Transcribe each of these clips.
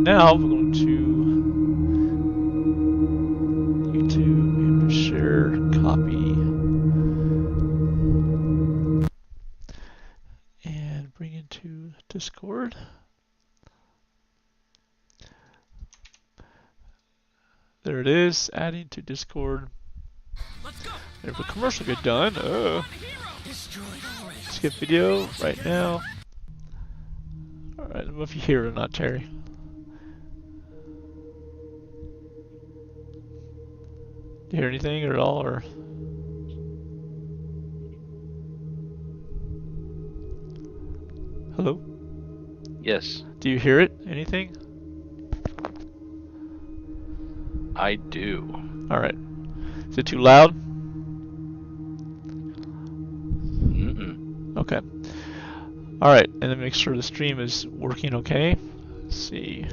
now we're going to YouTube and share copy and bring into Discord. There it is, adding to Discord. There's a commercial get done. Skip video right now. Alright, I don't know if you hear it or not, Terry. Do you hear anything at all, or? Hello? Yes. Do you hear it? Anything? I do. Alright. Is it too loud? Mm-mm. Okay. Alright, and then make sure the stream is working okay. Let's see.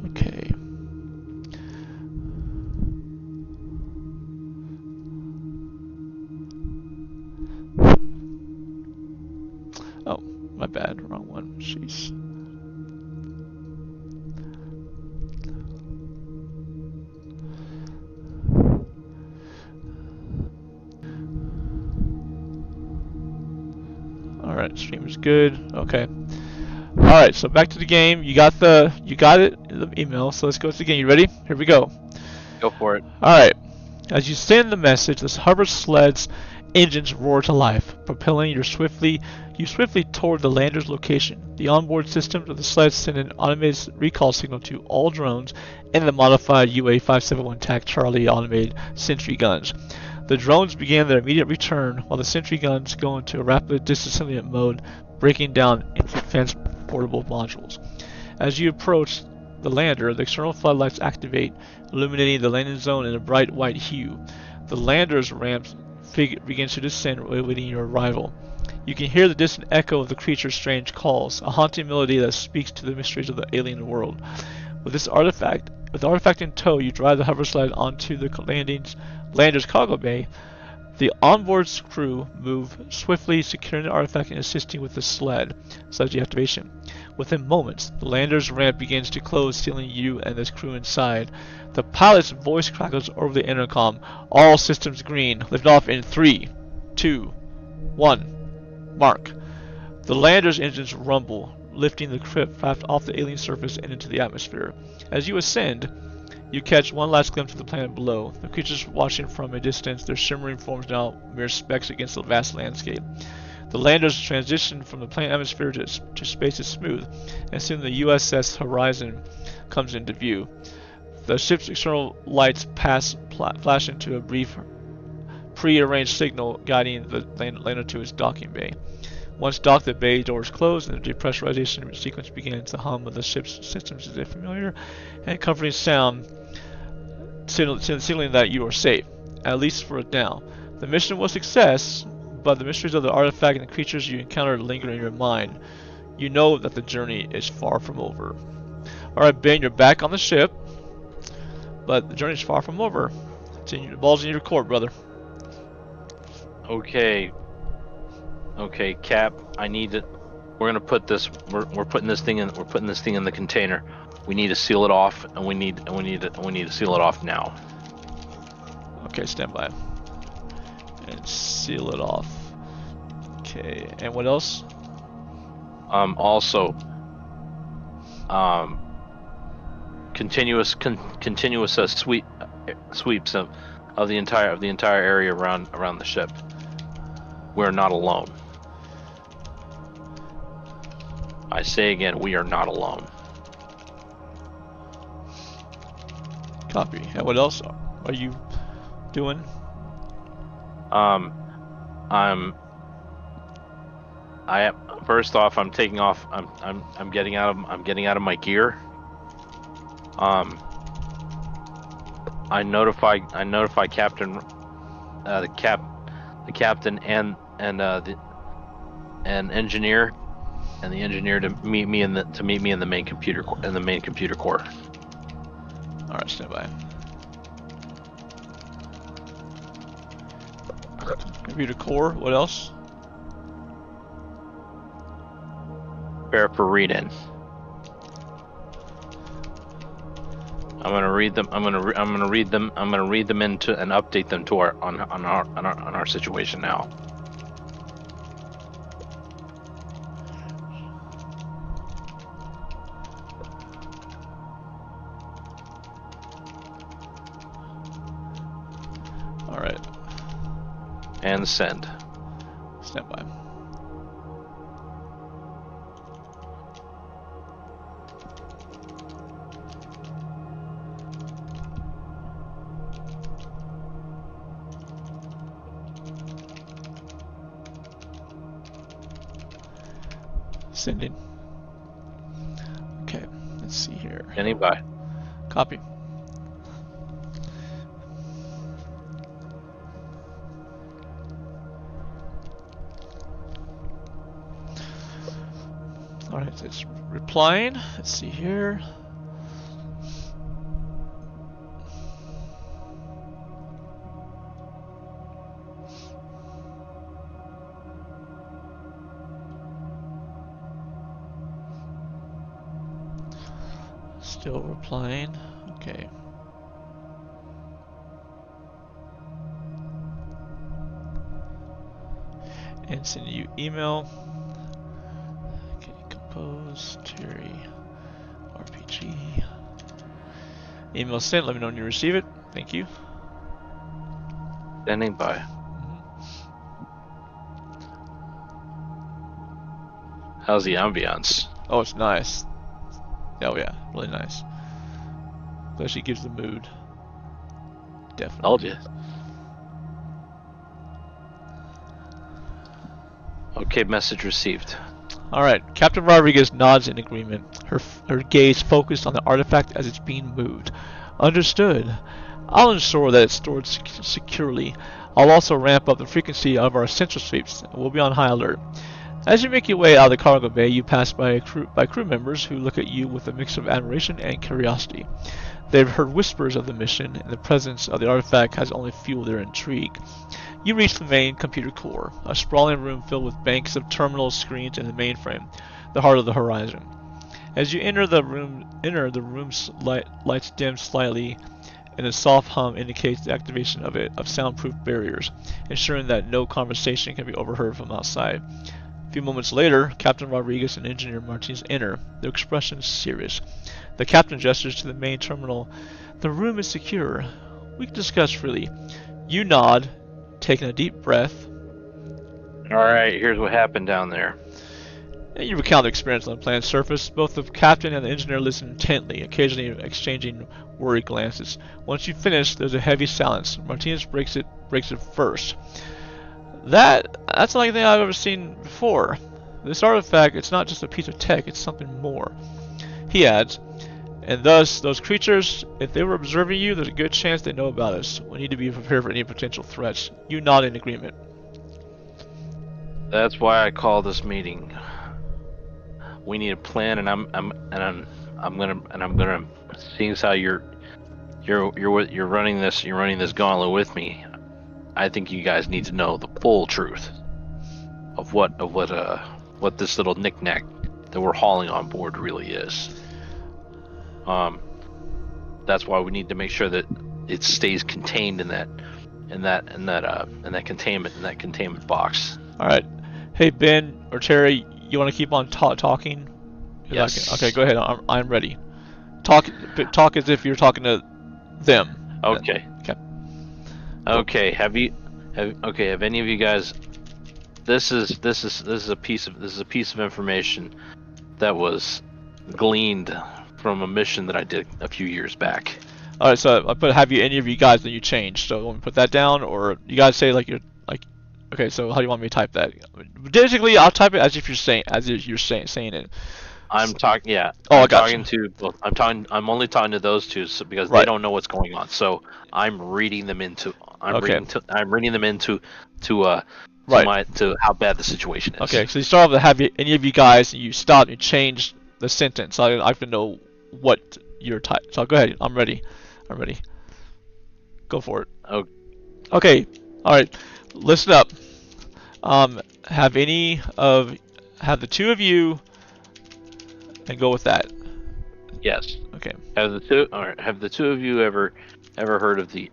Okay. Oh, my bad, wrong one. Jeez. Alright, stream is good. Okay. Alright, so back to the game. You got it in the email, so let's go to the game. You ready? Here we go. Go for it. Alright. As you send the message, this hover sled's engines roar to life, propelling you swiftly toward the lander's location. The onboard systems of the sled send an automated recall signal to all drones and the modified UA-571 TAC Charlie automated sentry guns. The drones began their immediate return, while the sentry guns go into a rapid disassemblement mode, breaking down transportable modules. As you approach the lander, the external floodlights activate, illuminating the landing zone in a bright white hue. The lander's ramp begins to descend, awaiting your arrival. You can hear the distant echo of the creature's strange calls, a haunting melody that speaks to the mysteries of the alien world. With the artifact in tow, you drive the hover sled onto the lander's cargo bay. The onboard crew move swiftly, securing the artifact and assisting with the sled's deactivation. Within moments, the lander's ramp begins to close, sealing you and the crew inside. The pilot's voice crackles over the intercom. All systems green. Lift off in 3, 2, 1. Mark. The lander's engines rumble, lifting the craft off the alien surface and into the atmosphere. As you ascend, you catch one last glimpse of the planet below. The creatures watching from a distance, their shimmering forms now mere specks against the vast landscape. The lander's transition from the planet atmosphere to space is smooth, and soon the USS Horizon comes into view. The ship's external lights flash into a brief, pre-arranged signal guiding the lander to its docking bay. Once docked, the bay doors close and the depressurization sequence begins. The hum of the ship's systems is a familiar and comforting sound, signaling that you are safe, at least for now. The mission was a success, but the mysteries of the artifact and the creatures you encountered linger in your mind. You know that the journey is far from over. Alright, Ben, you're back on the ship, but the journey is far from over. The ball's in your court, brother. Okay. Okay, Cap. I need it. We're gonna put this. We're putting this thing in. We're putting this thing in the container. We need to seal it off, and we need to seal it off now. Okay, stand by. And seal it off. Okay, and what else? Also, continuous sweeps of the entire area around the ship. We're not alone. I say again, we are not alone. Copy. And what else are you doing? First off, I'm taking off. I'm getting out of my gear. I notify Captain, the captain and engineer, and the engineer to meet me in the main computer core. Alright, stand by. Computer core, what else? Prepare for read-in. I'm gonna read them. I'm gonna read them. I'm gonna read them into and update them to on our situation now. All right. And send. Stand by. Sending. Okay, let's see here. Standing by. Copy. Alright, so it's replying. Let's see here. Still replying. Okay. And send you email. Okay, compose, Terry, RPG. Email sent. Let me know when you receive it. Thank you. Standing by. How's the ambiance? Oh, it's nice. Oh yeah, really nice. Especially gives the mood. Definitely. Told you. Okay, message received. Alright, Captain Rodriguez nods in agreement, her gaze focused on the artifact as it's being moved. Understood. I'll ensure that it's stored securely. I'll also ramp up the frequency of our sensor sweeps, and we'll be on high alert. As you make your way out of the cargo bay, you pass by crew members who look at you with a mix of admiration and curiosity. They've heard whispers of the mission, and the presence of the artifact has only fueled their intrigue. You reach the main computer core, a sprawling room filled with banks of terminal screens and the mainframe, the heart of the horizon. As you enter the room's lights dim slightly, and a soft hum indicates the activation of soundproof barriers, ensuring that no conversation can be overheard from outside. A few moments later, Captain Rodriguez and Engineer Martinez enter, their expressions serious. The captain gestures to the main terminal. The room is secure. We can discuss freely. You nod, taking a deep breath. Alright, here's what happened down there. And you recount the experience on the planet's surface. Both the captain and the engineer listen intently, occasionally exchanging worried glances. Once you finish, there's a heavy silence. Martinez breaks it first. That's like anything I've ever seen before. This artifact, it's not just a piece of tech, it's something more. He adds, and thus, those creatures, if they were observing you, there's a good chance they know about us. We need to be prepared for any potential threats. You nod in agreement. That's why I call this meeting. We need a plan, and I'm gonna seeing as how you're running this gauntlet with me. I think you guys need to know the full truth of what this little knickknack that we're hauling on board really is. That's why we need to make sure that it stays contained in that containment box. All right. Hey Ben or Terry, you want to keep on talking? Yes. Okay, go ahead. I'm ready. Talk as if you're talking to them. Okay. Okay. Have any of you guys? This is a piece of information that was gleaned from a mission that I did a few years back. All right. So I put have you any of you guys that you changed. So want me to put that down, or you guys say like you're like. Okay. So how do you want me to type that? Basically, I'll type it as if you're saying it. I'm talking. Yeah. Oh, I'm only talking to those two, because right. They don't know what's going on. So I'm reading them into. I'm reading them into right. to how bad the situation is. Okay. So you start off with have you, any of you guys, and you stop and you change the sentence. I have to know what your type. So go ahead. I'm ready. I'm ready. Go for it. Oh, Okay. All right. Listen up. Have the two of you, and go with that. yes. Okay. Have the two of you ever heard of the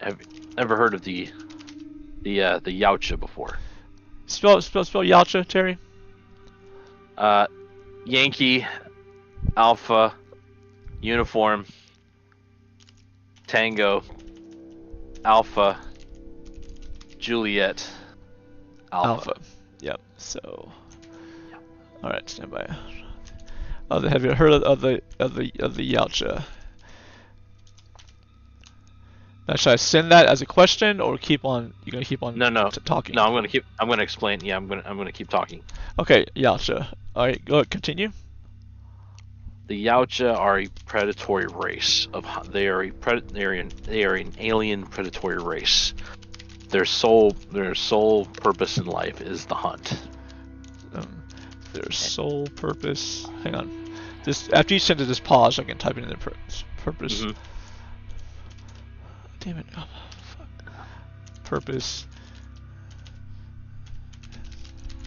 Yautja before? Spell Yautja, Terry. Yankee, Alpha, Uniform, Tango, Alpha, Juliet, Alpha. Yep. So. All right. Stand by. Have you heard of the Yautja? Now, should I send that as a question, or keep on? You're gonna keep on talking. No, I'm gonna explain. Yeah, I'm gonna keep talking. Okay, Yautja. All right, go ahead, continue. The Yautja are a predatory race they are an alien predatory race. Their sole purpose in life is the hunt. Their sole purpose. Hang on. Just after you send it, just pause so I can type in the purpose. Mm-hmm. Damn it! Oh, fuck. Purpose.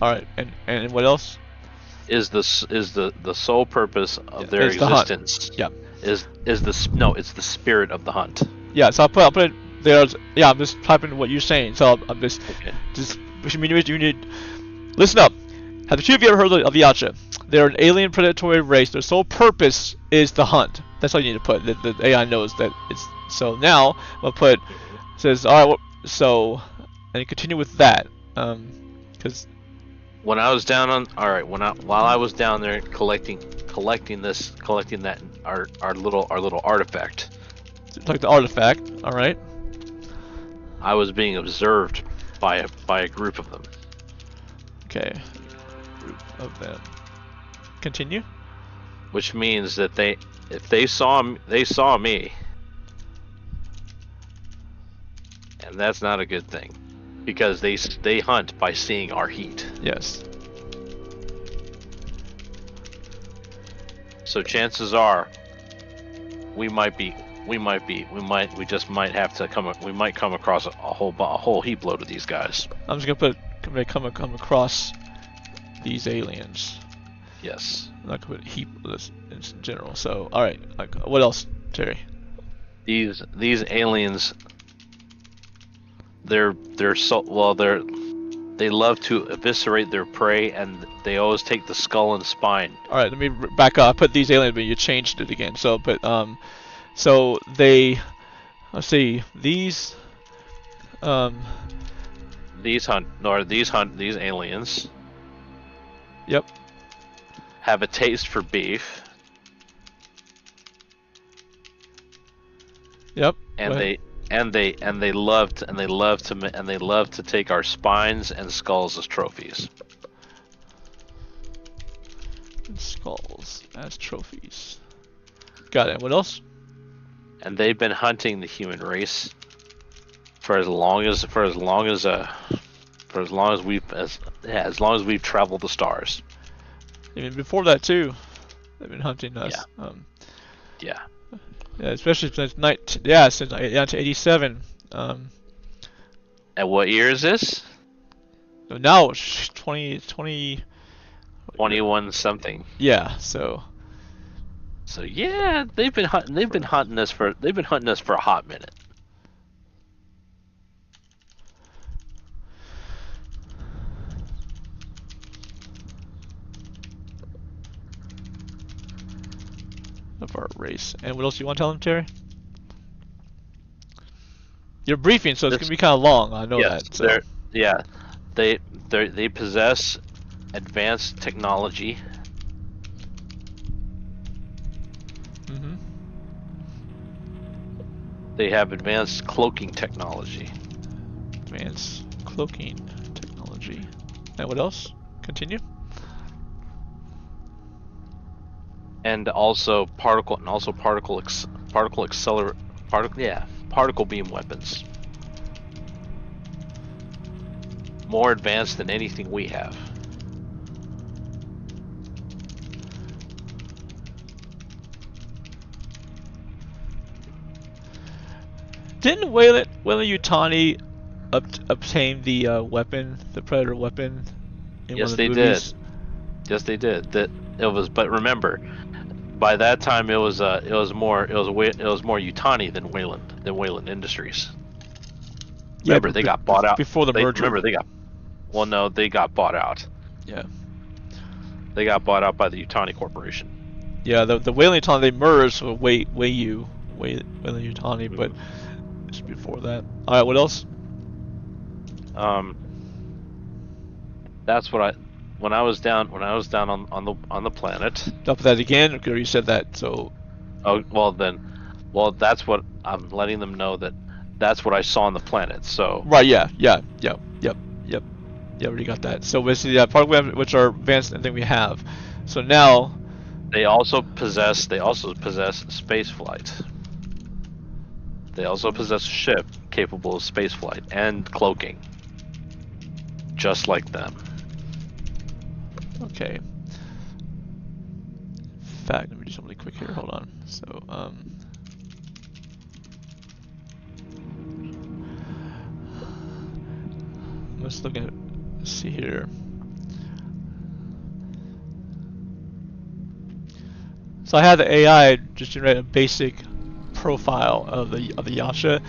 All right, and what else? Is the sole purpose of their existence? Yeah. It's the spirit of the hunt. Yeah. So I'll put it there. Yeah, I'm just typing what you're saying. So I'm just you need. Listen up. Have the two of you ever heard of the Yautja? They're an alien predatory race. Their sole purpose is the hunt. That's all you need to put. The AI knows that it's. So now I'll put says all right. Well, so and you continue with that because when I was down on while I was down there collecting that our little artifact. Like the artifact. All right. I was being observed by a group of them. Okay. Group of them. Continue. Which means that if they saw me. And that's not a good thing, because they hunt by seeing our heat. Yes. So chances are, we might come across a whole heap load of these guys. I'm just gonna put come across these aliens. Yes. I'm not gonna put heap in general. So all right. Like what else, Terry? These aliens. They love to eviscerate their prey, and they always take the skull and spine. All right, let me back up. I put these aliens, but you changed it again. So, so they, let's see, these aliens. Yep. Have a taste for beef. Yep. And they love to take our spines and skulls as trophies. Skulls as trophies. Got it. What else? And they've been hunting the human race for as long as we've traveled the stars. Even before that too, they've been hunting us. Yeah. Yeah, especially since 1987. And what year is this? So now it's 2020. 21 something. Yeah. So yeah, they've been hunting us for a hot minute. Of our race. And what else do you want to tell them, Terry? You're briefing, so it's gonna be kind of long. I know that. So. They possess advanced technology. Mm-hmm. They have advanced cloaking technology. Advanced cloaking technology. And what else? Continue. And also particle beam weapons. More advanced than anything we have. Didn't Weyland-Yutani obtain the weapon, the Predator weapon, in one Yes, of the they movies? did. Yes, they did. That it was, but remember, by that time it was more Yutani than Wayland Industries. Yeah, Remember, they got bought out. before the merger. Remember they got. Well, no, they got bought out. Yeah. They got bought out by the Yutani Corporation. Yeah, the Weyland-Yutani, they merged with Weyland-Yutani, but it's before that. All right, what else? That's what I. When I was down on the planet. Up that again, or you said that, so. Oh well, that's what I'm letting them know, that's what I saw on the planet. So. Right. Yeah. Yeah. Already got that. So basically, part of which are advanced thing we have. So now. They also possess space flight. They also possess a ship capable of space flight and cloaking, just like them. Okay. In fact, let me do something quick here. Hold on. So, let's look at, see here. So I had the AI just generate a basic profile of the Yasha.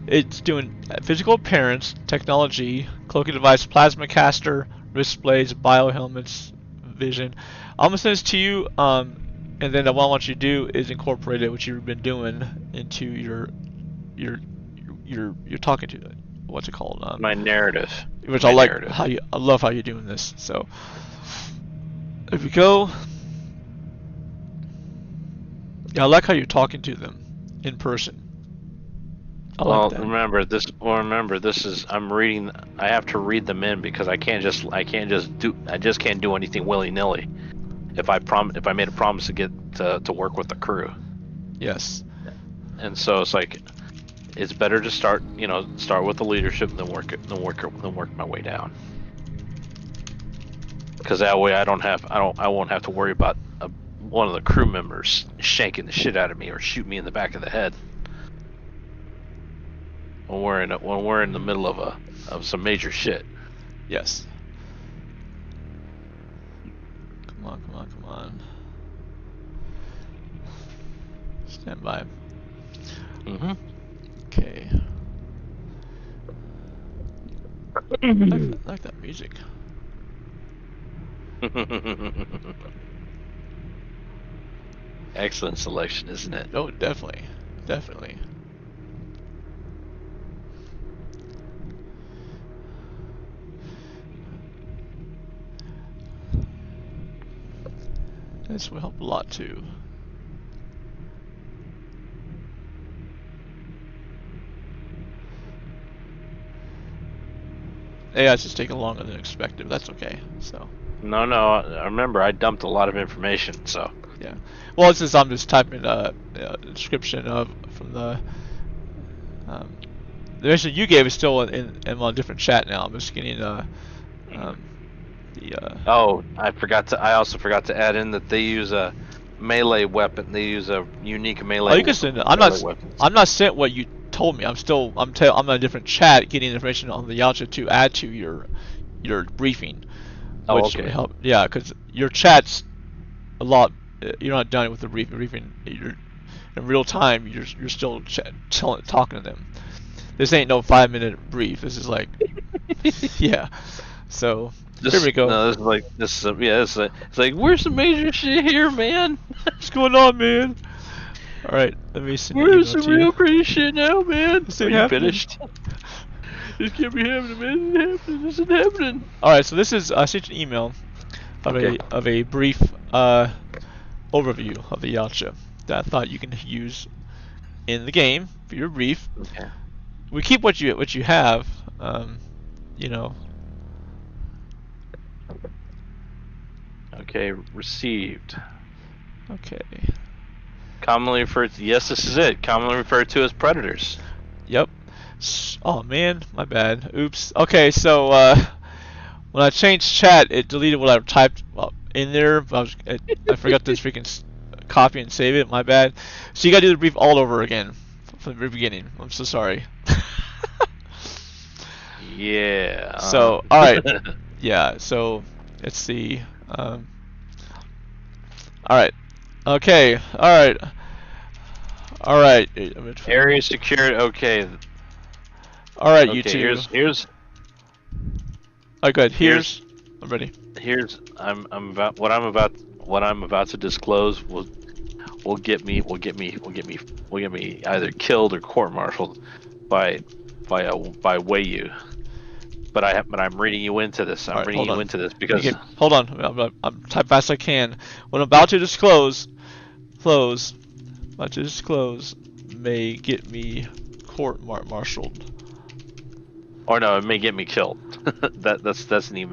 It's doing physical appearance, technology, cloaking device, plasma caster, wrist blades, bio helmets, vision. I'm gonna send this to you, and then what I want you to do is incorporate it, what you've been doing, into your talking to it. What's it called? My narrative. Which I like how I love how you're doing this. So if we go, yeah, I like how you're talking to them in person. Well, remember this is I'm reading. I have to read them in because I just can't do anything willy nilly. If I made a promise to get to work with the crew. Yes. And so it's like, it's better to start with the leadership than work my way down. Because that way I won't have to worry about one of the crew members shanking the shit out of me or shoot me in the back of the head. When we're in the middle of some major shit. Yes. Come on. Stand by. Mm-hmm. Okay. I like that music. Excellent selection, isn't it? Oh, definitely. This will help a lot too. AI's just taking longer than expected. That's okay. So. No. I remember I dumped a lot of information. So. Yeah. Well, it's just I'm just typing a description from the information you gave is still in a different chat now. I'm just getting Oh, I also forgot to add in that they use a melee weapon. They use a unique melee. Oh, you can send it. I'm not sent what you told me. I'm in a different chat getting information on the Yacha to add to your briefing. Which okay. Will help. Yeah, because your chat's a lot. You're not done with the briefing. You're in real time. You're still talking to them. This ain't no 5-minute brief. This is like, yeah. So here we go. No, it's like where's the major shit here, man? What's going on, man? All right, let me send Where's the real pretty shit now, man? Are you finished? This can't be happening, man. This isn't happening. All right, so this is I sent you an email of a brief overview of the Yacha that I thought you can use in the game for your brief. Okay. We keep what you have, you know. Okay, received. Okay. Commonly referred to, yes, this is it. Commonly referred to as predators. Yep. Oh man, my bad. Oops. Okay, so when I changed chat, it deleted what I typed in there. I forgot to freaking copy and save it. My bad. So you gotta do the brief all over again from the very beginning. I'm so sorry. Yeah. So, alright. Yeah, so, let's see. Alright. Okay, alright. Alright. Area secured. Okay. Alright, you Okay. two. Here's. Oh, good. I'm ready. I'm about what I'm about to disclose will get me either killed or court-martialed by Wayu. But I'm reading you into this. I'm reading you into this because hold on. I'm type fast as I can. What I'm about to disclose, may get me court-martialed. Or no, it may get me killed. that's basically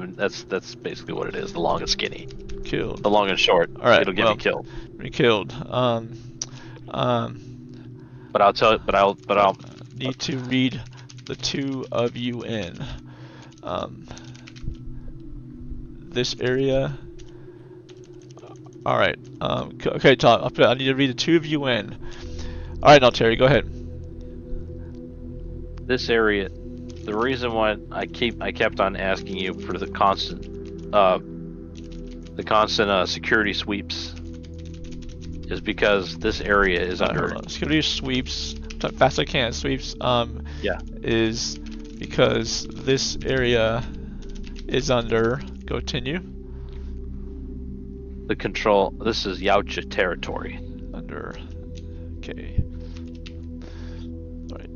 what it is. The long and skinny. Killed. The long and short. All right. It'll get me killed. Me killed. But I'll need to read the two of you in. This area. All right. Okay, Tom. I need to read the two of you in. All right, now Terry, go ahead. This area. The reason why I kept on asking you for the constant security sweeps is because this area is under security sweeps. Type fast as I can. Sweeps. Yeah. Is because this area is under. Continue. The control. This is Yautja territory. Under. Okay. All right.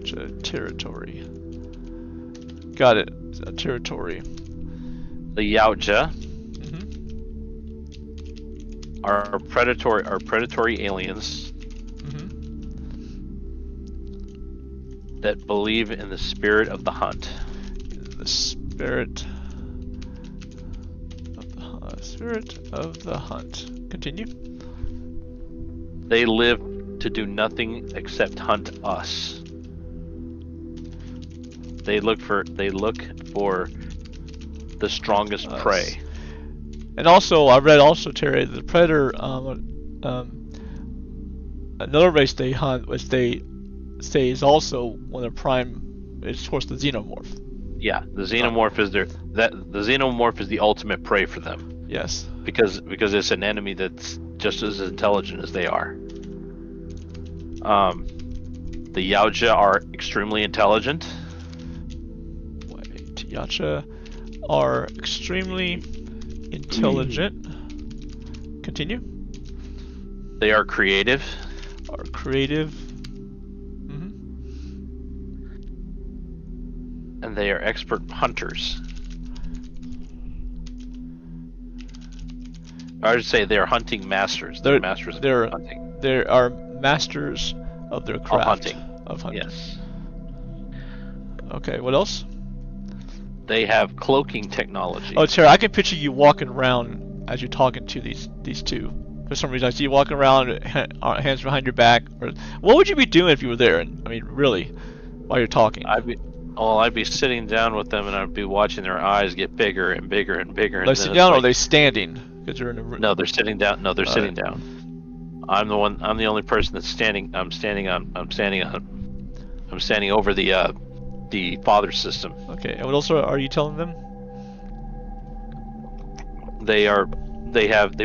Yautja territory. Got it. Territory. The Yautja Mm-hmm. are predatory aliens that believe in the spirit of the hunt. The spirit of the hunt. Continue. They live to do nothing except hunt us. They look for the strongest prey. And also, I read Terry, the predator. Another race they hunt, which they say is also one of the prime, is of course the xenomorph. Yeah, the xenomorph is the xenomorph is the ultimate prey for them. Yes. Because it's an enemy that's just as intelligent as they are. The Yautja are extremely intelligent. Yautja are extremely intelligent. Continue. They are creative. And they are expert hunters. I would say they are hunting masters. They're masters of hunting. They are masters of their craft. Of hunting. Yes. Okay, what else? They have cloaking technology. Oh, Terry, I can picture you walking around as you're talking to these two. For some reason, I see you walking around, hands behind your back. Or what would you be doing if you were there? I mean, really, while you're talking. I'd be sitting down with them, and I'd be watching their eyes get bigger and bigger and bigger. Are they sitting down or are they standing? Because you're in a room. No, they're sitting down. No, they're sitting down. I'm the only person that's standing. I'm standing over the father system. Okay, and what else are you telling them? They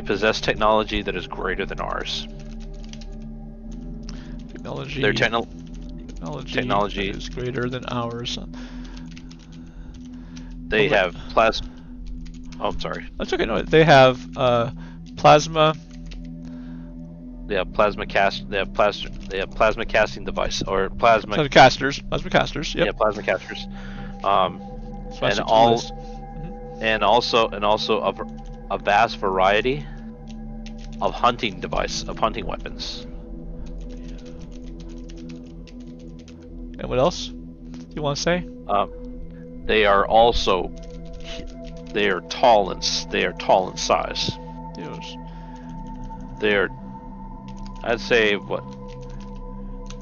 possess technology that is greater than ours. Technology. Their technology is greater than ours. They have plasma. Oh, I'm sorry. That's okay. No, they have plasma. They have plasma casting device or plasma casters. Plasma casters. Yep. Yeah, plasma casters. And also a vast variety of hunting weapons. And what else you want to say? They are tall in size. Yes. They're, I'd say, what?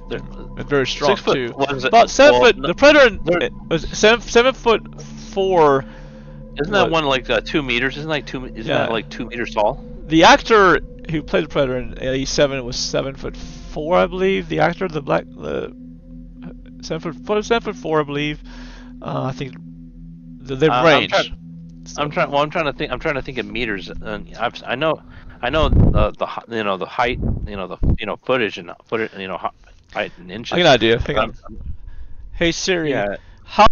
They're very strong too. About 7 foot. The predator was 7'4". Isn't that one like 2 meters? Isn't that like 2 meters tall? The actor who played the Predator in '87 was 7'4", I believe. The actor, the 7'4", I believe. I think they I'm range. trying. So, I'm trying to think. I'm trying to think in meters. And I know the height. Footage and height in I got inches. an idea. Hang But on. Hey Siri, yeah. how?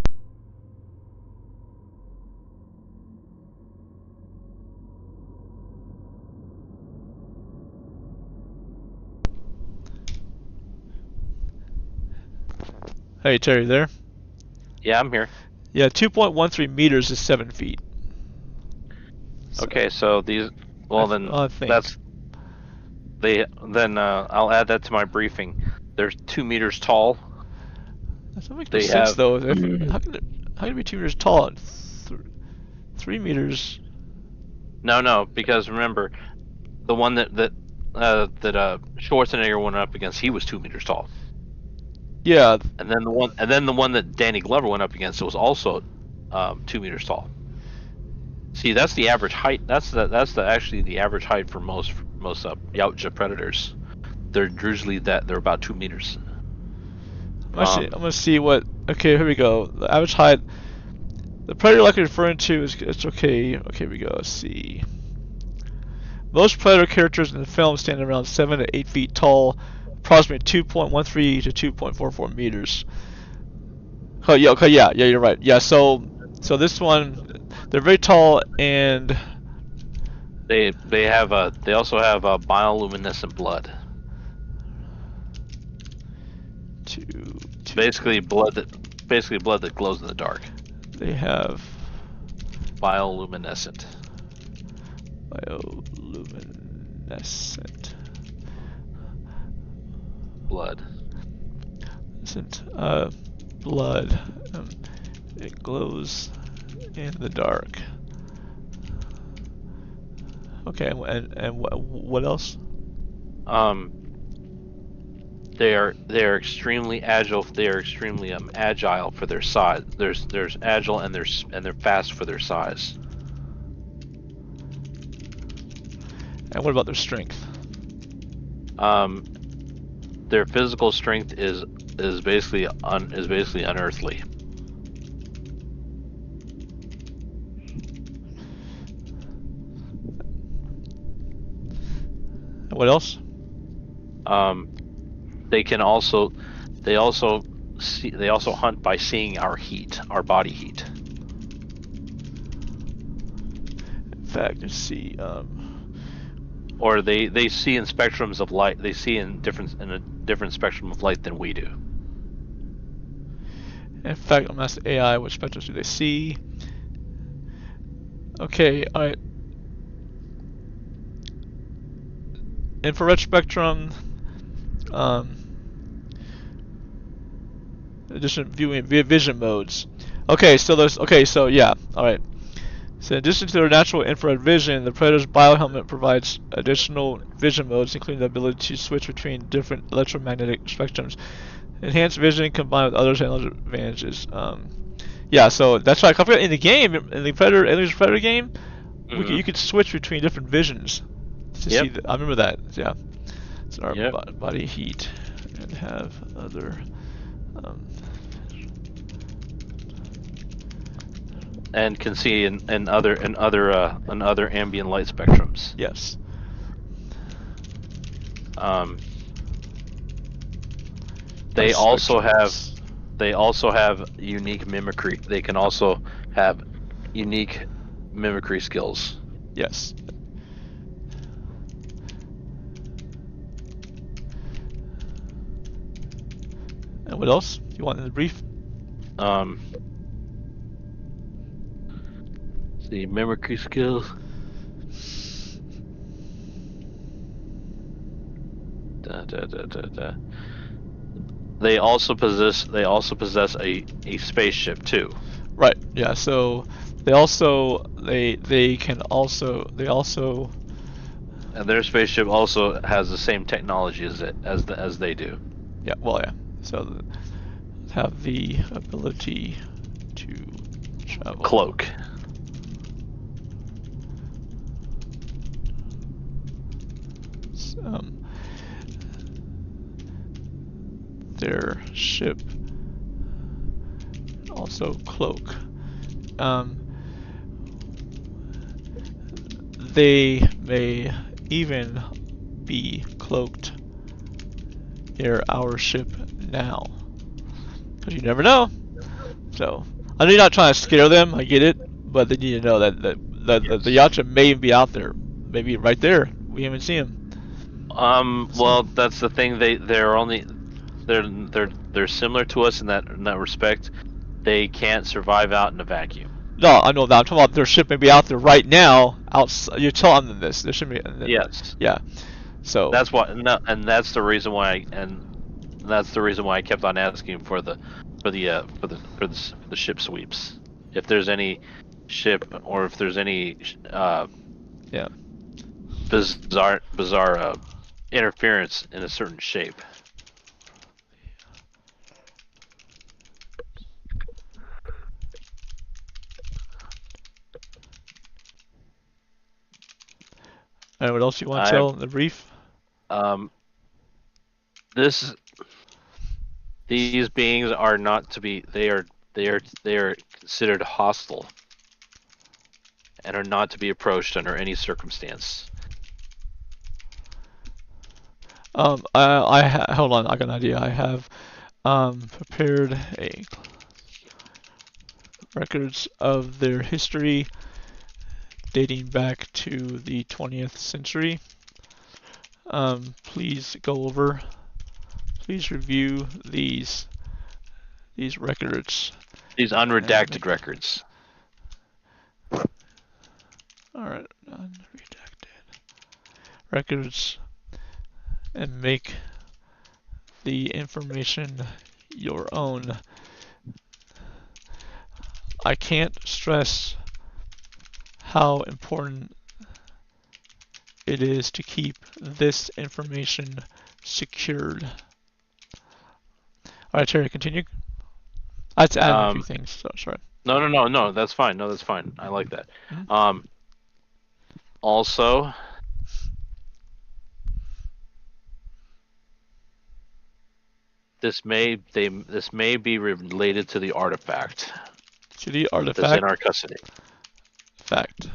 Hey Terry, there? Yeah, I'm here. Yeah, 2.13 meters is 7 feet. So, Okay, so these. Well, then I think. that's they. Then I'll add that to my briefing. They're 2 meters tall. That doesn't make no They sense have. though. How can it be 2 meters tall and 3 meters? No, because remember, the one that Schwarzenegger went up against, he was 2 meters tall. Yeah, And then the one that Danny Glover went up against was also 2 meters tall. See, that's the average height. That's actually the average height for most Yautja predators. They're usually they're about 2 meters. I'm gonna see what. Okay, here we go. The average height. The predator likely referring to is it's okay. Okay, here we go. Let's see. Most predator characters in the film stand around 7 to 8 feet tall, approximately 2.13 to 2.44 meters. Oh yeah, okay, yeah, you're right. Yeah, so this one, they're very tall and They also have bioluminescent blood. Basically blood that glows in the dark. They have Bioluminescent. Blood. Blood. It glows in the dark. Okay, and what else? They are extremely agile. They are extremely agile for their size. There's agile and they're fast for their size. And what about their strength? Their physical strength is basically unearthly. And what else? They also hunt by seeing our heat, our body heat. In fact, let's see. Or they see in spectrums of light. They see in a different spectrum of light than we do. In fact, I'm gonna ask the AI what spectrums do they see. Okay, alright. Infrared spectrum. Addition viewing via vision modes. Okay, so yeah, alright. So in addition to their natural infrared vision, the Predator's biohelmet provides additional vision modes, including the ability to switch between different electromagnetic spectrums. Enhanced vision combined with other advantages. Yeah, so that's right. I forgot in the game, in the Predator, Aliens Predator game, you could switch between different visions. To see I remember that. Yeah. So our body heat and have other. And can see in other ambient light spectrums. Yes. They also have unique mimicry. They can also have unique mimicry skills. Yes. And what else you want in the brief? The mimicry skills. They also possess a spaceship too. Right. Yeah. So they also. And their spaceship also has the same technology as they do. Yeah. Well, yeah. So have the ability to travel. Cloak. is their ship. Also cloak. They may even be cloaked near our ship now. Because you never know. So, I know you're not trying to scare them, I get it, but they need to know that the Yacha may even be out there. Maybe right there. We haven't seen him. Well, that's the thing. They're similar to us in that respect. They can't survive out in a vacuum. No, I know that. I'm talking about their ship may be out there right now. You're telling them this. There should be. Yes. Yeah. So. That's what, no, and that's the reason why, I kept on asking for the ship sweeps. If there's any ship, or if there's any Yeah. bizarre interference in a certain shape. And what else you want to tell in the brief? These beings are not to be. They are considered hostile and are not to be approached under any circumstance. Hold on. I got an idea. I have prepared records of their history dating back to the 20th century. Please review these records. These unredacted records. Alright, unredacted records, and make the information your own. I can't stress how important it is to keep this information secured. Alright, Terry, continue. I had to add a few things, so sorry. No, that's fine. No, that's fine. I like that. Mm-hmm. Also, this may be related to the artifact. To the artifact that's in our custody. Fact.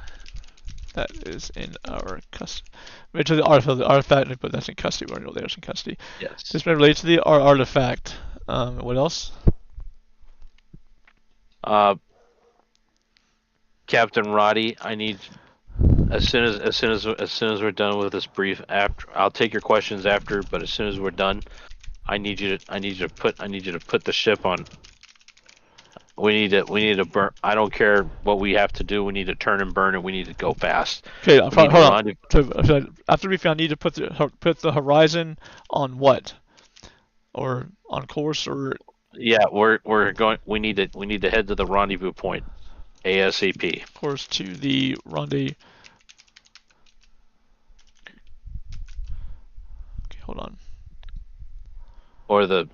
That is in our custody. To the artifact, but that's in custody. We already know that's in custody. Yes. This may relate to the artifact. What else? Captain Roddy, I need, as soon as we're done with this brief, after I'll take your questions after, but as soon as we're done, I need you to put the ship on. We need to burn. I don't care what we have to do. We need to turn and burn, and we need to go fast. Okay, hold on. After briefing, I need to put the horizon on what, or on course, or. Yeah, we're going. We need to head to the rendezvous point, ASAP. Course to the rendezvous. Okay, hold on. Or the.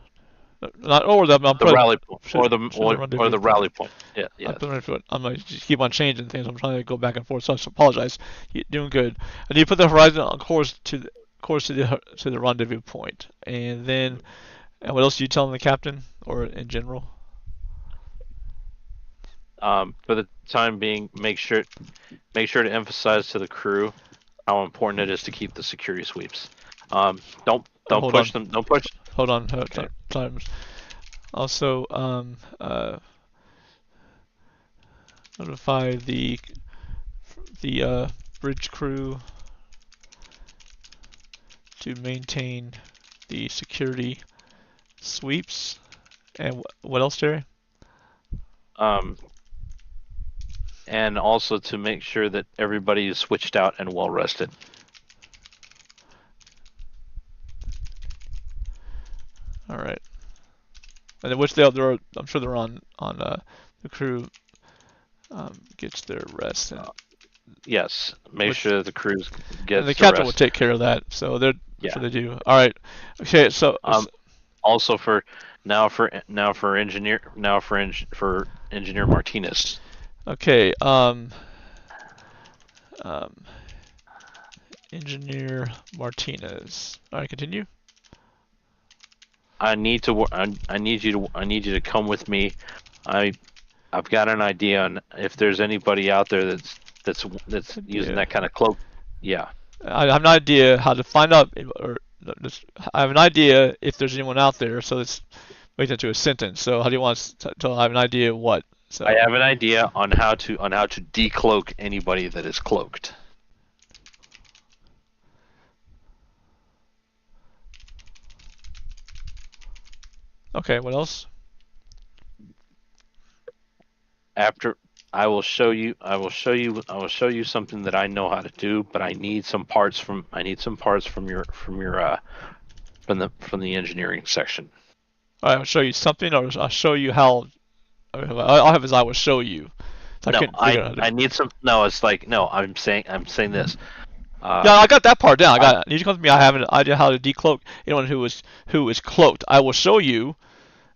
Not or the rally point, or the rally point. Yeah. I'm gonna just keep on changing things. I'm trying to go back and forth, so I apologize. You're doing good. I need to put the horizon on course to the rendezvous point, and then. And what else are you telling the captain, or in general? For the time being, make sure to emphasize to the crew how important it is to keep the security sweeps. Don't push them. Don't push. Hold on. Times. Also, notify the bridge crew to maintain the security sweeps. And what else, Jerry? And also to make sure that everybody is switched out and well rested. All right. And then which they're I'm sure they're on the crew gets their rest. And yes, make sure the crew gets. And the captain will take care of that. So they're sure they do. All right. Okay. So. Also for engineer Martinez. Okay. Engineer Martinez. All right, continue. I need you to come with me. I've got an idea on if there's anybody out there that's using that kind of cloak. Yeah. I have an idea how to find out, or I have an idea if there's anyone out there. So let's make that to a sentence. So how do you want to I have an idea what? So I have an idea on how to decloak anybody that is cloaked. okay, what else? After I will show you something that I know how to do, but I need some parts from your from the engineering section. All right, I'll show you something, or I'll show you how. I'll have is I will show you. So No, I need some. No, it's like no. I'm saying this. Yeah, I got that part down. I need you to come to me. I have an idea how to decloak anyone who is cloaked. I will show you,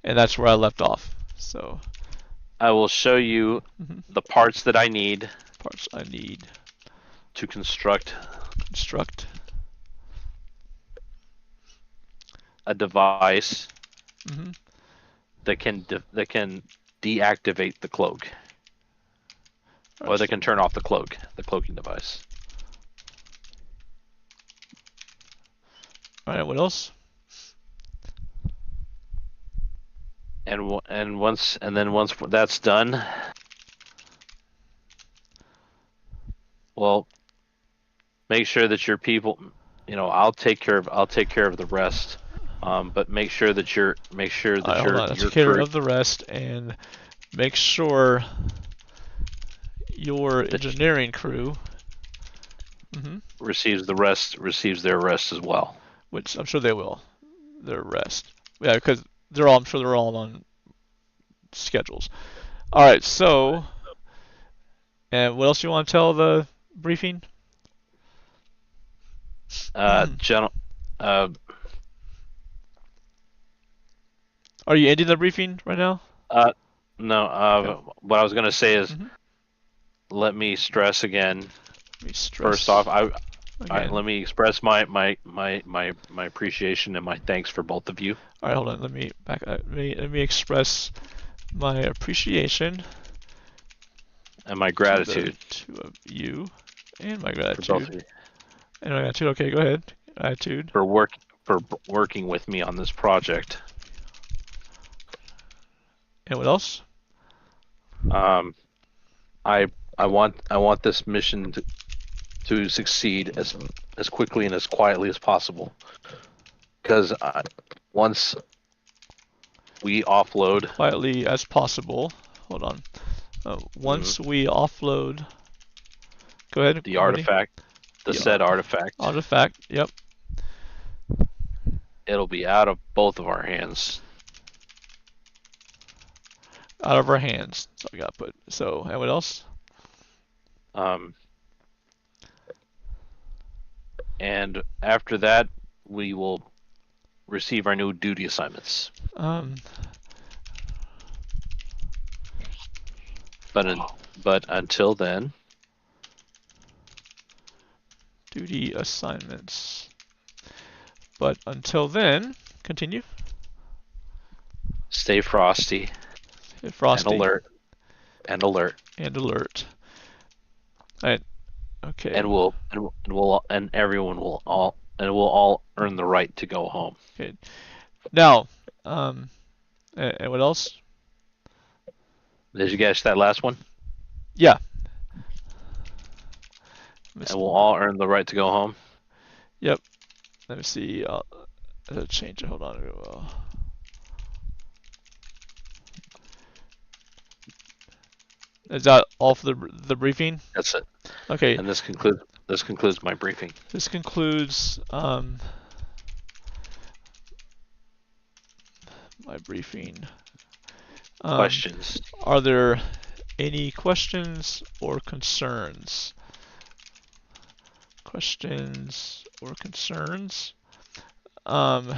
and that's where I left off. So I will show you the parts that I need. Parts I need to construct a device that can deactivate the cloak, or that can turn off the cloaking device. All right, what else? And once that's done, well, make sure that your people, I'll take care of the rest. But make sure that your take care of the rest and make sure your engineering crew receives their rest as well. Which I'm sure they will. Their rest. Yeah, because I'm sure they're all on schedules. All right, so, and what else you want to tell the briefing? General. Are you ending the briefing right now? No. Okay. What I was gonna say is, let me stress again. First off, let me express my appreciation and my thanks for both of you. All right, hold on. Let me back. Let me express my appreciation and my gratitude to you, and my gratitude. For both of you. And my gratitude. Okay, go ahead. Gratitude for working with me on this project. And what else? I want this mission to succeed as quickly and as quietly as possible. Because once we offload quietly as possible. Hold on. Once we offload. Go ahead. The artifact. The said artifact. Artifact. Yep. It'll be out of both of our hands. Out of our hands. So we got to put. So, and what else? And after that, we will receive our new duty assignments. But until then, duty assignments. But until then, continue. Stay frosty. Stay frosty. And alert. All right. Okay. And everyone will all earn the right to go home. Okay. Now, and what else? Did you catch that last one? Yeah. And we'll all earn the right to go home. Yep. Let me see. Let's change it. Hold on. Is that all for the briefing? That's it. Okay. And this concludes my briefing. This concludes my briefing. Questions? Are there any questions or concerns? Questions or concerns? The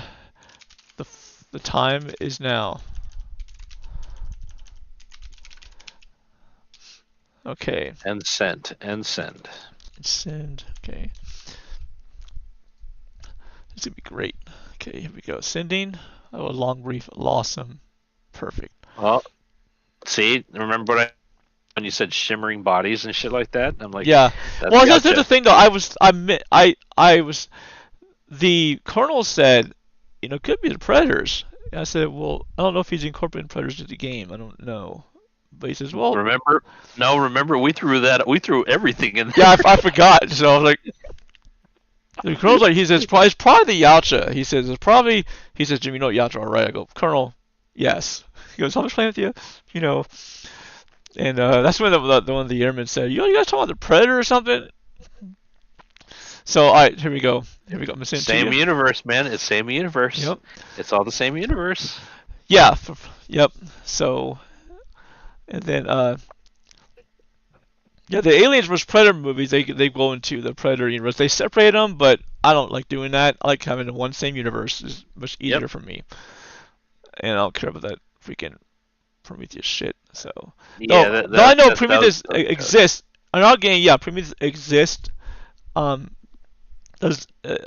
time is now. Okay. And send. Send. Okay. It's gonna be great. Okay, here we go. Sending. Oh, a long brief. Awesome. Perfect. Well, see, remember when you said shimmering bodies and shit like that? I'm like, Yeah. that's Well, here's the gotcha. thing though. I was. The colonel said, it could be the predators. And I said, well, I don't know if he's incorporating predators into the game. I don't know. But he says, well, Remember? No, remember we threw that. We threw everything in yeah, there. I forgot. So I was like, the colonel's like, he says, it's probably the Yacha. He says, Jim, you know what Yacha are, right? I go, Colonel, yes. He goes, I'm just playing with you, you know. And that's when the one of the airmen said, you guys talking about the Predator or something? So, all right, here we go. Here we go. I'm gonna send it to Same you. universe, man. It's same universe. Yep. It's all the same universe. Yeah. Yep. So, and then yeah, the Aliens vs Predator movies, they go into the Predator universe. They separate them, but I don't like doing that. I like having the one same universe. It's much easier for me. And I don't care about that freaking Prometheus shit. So, Yeah, though I know Prometheus that exists. I'm not getting, yeah, Prometheus exists. Does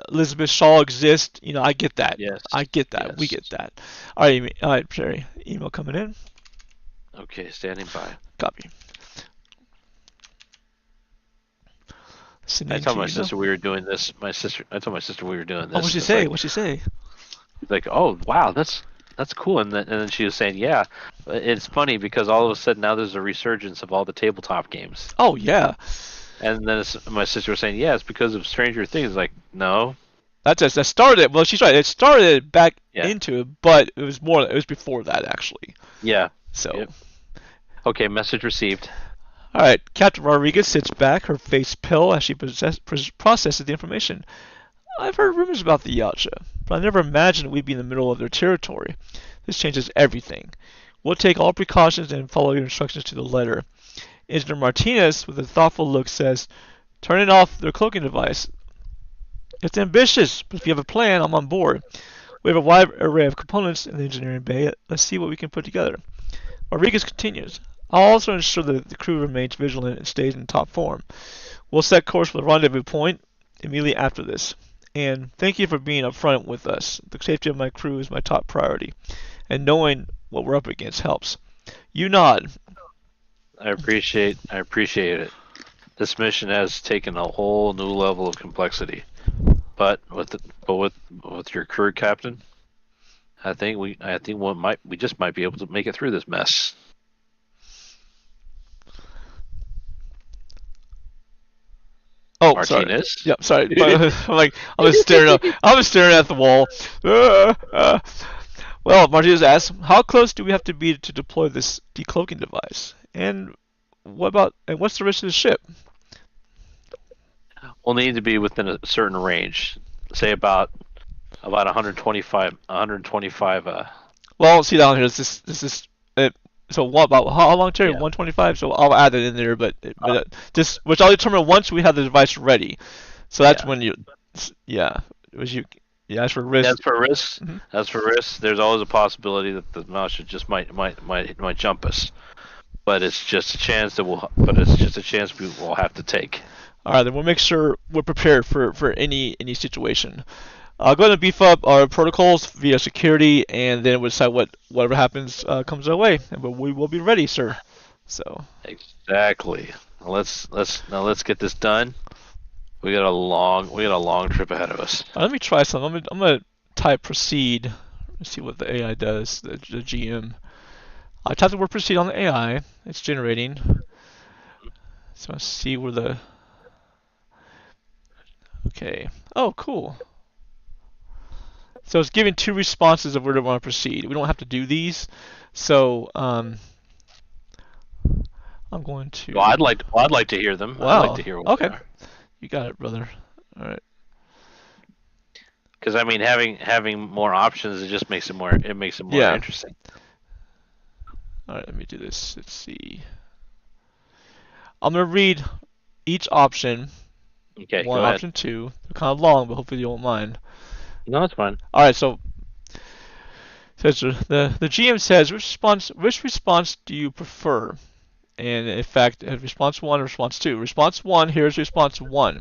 Elizabeth Shaw exist? I get that. Yes. I get that. Yes. We get that. All right, Sherry. Email coming in. Okay, standing by. Copy. I told my sister we were doing this. I told my sister we were doing this. Oh, what'd she say? What'd she say? Like, oh wow, that's cool. And then she was saying, yeah, it's funny because all of a sudden now there's a resurgence of all the tabletop games. Oh yeah. And then my sister was saying, yeah, it's because of Stranger Things. Like, no. That started. Well, she's right. It started back Yeah. into it, but it was before that actually. Yeah. So. Yep. Okay, message received. All right, Captain Rodriguez sits back, her face pale as she processes the information. I've heard rumors about the Yacha, but I never imagined we'd be in the middle of their territory. This changes everything. We'll take all precautions and follow your instructions to the letter. Engineer Martinez, with a thoughtful look, says, turning off their cloaking device. It's ambitious, but if you have a plan, I'm on board. We have a wide array of components in the engineering bay. Let's see what we can put together. Rodriguez continues. I'll also ensure that the crew remains vigilant and stays in top form. We'll set course for the rendezvous point immediately after this. And thank you for being upfront with us. The safety of my crew is my top priority, and knowing what we're up against helps. You nod. I appreciate it. This mission has taken a whole new level of complexity, but with your crew captain, I think we just might be able to make it through this mess. Oh, Martinez? Sorry. Yep, sorry. I was staring at the wall. Well, Martinez asks, how close do we have to be to deploy this decloaking device? And what's the rest of the ship? We'll need to be within a certain range. Say about 125. Well, see down here. This is so what about how long, Terry? 125. So I'll add it in there, but just which I'll determine once we have the device ready. So that's when you, as for risk. As for risks, Mm-hmm. There's always a possibility that the mouse just might jump us. But it's just a chance we will have to take. All right, then we'll make sure we're prepared for any situation. I'll go ahead and beef up our protocols via security, and then we'll decide whatever happens comes our way, but we will be ready, sir. So. Exactly. Let's get this done. We got a long trip ahead of us. Let me try something. I'm gonna type proceed. Let's see what the AI does. The GM. I typed the word proceed on the AI. It's generating. So let's see where the. Okay. Oh, cool. So it's giving two responses of where to want to proceed. We don't have to do these. So I'm going to. Well, I'd like to hear them. Wow. I'd like to hear what okay. they are. You got it, brother. All right. Because I mean, having more options, it just makes it more interesting. All right, let me do this. Let's see. I'm gonna read each option. Okay. One, go ahead. option two. They're kind of long, but hopefully you won't mind. No, it's fine. All right, so says the GM says which response do you prefer? And in fact, response one or response two. Response one, here's response one.